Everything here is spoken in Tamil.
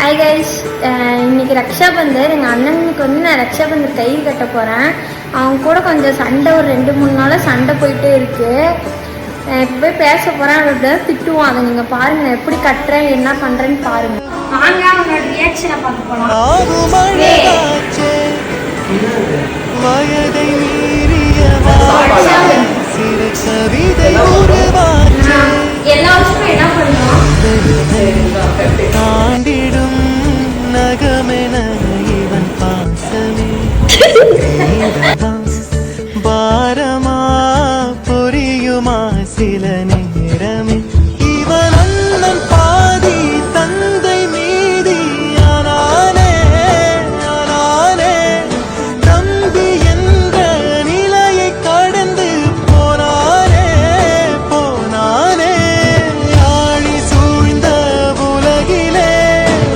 ஹாய் கைஸ், இன்னைக்கு ரக்ஷாபந்தர். எங்கள் அண்ணனுக்கு வந்து நான் ரக்ஷாபந்தர் கயிறு கட்ட போகிறேன். அவங்க கூட கொஞ்சம் சண்டை, ஒரு 2-3 நாளாக சண்டை போயிட்டே இருக்கு. இப்போ போய் பேச போகிறேன். அவர்கிட்ட திட்டுவான். அதை நீங்கள் பாருங்கள், எப்படி கட்டுறேன் என்ன பண்ணுறேன்னு பாருங்கள். வாங்க அவனோட ரியாக்ஷனை பார்க்க போகலாம். எல்லா வருஷமும் என்ன பண்ணுவோம்,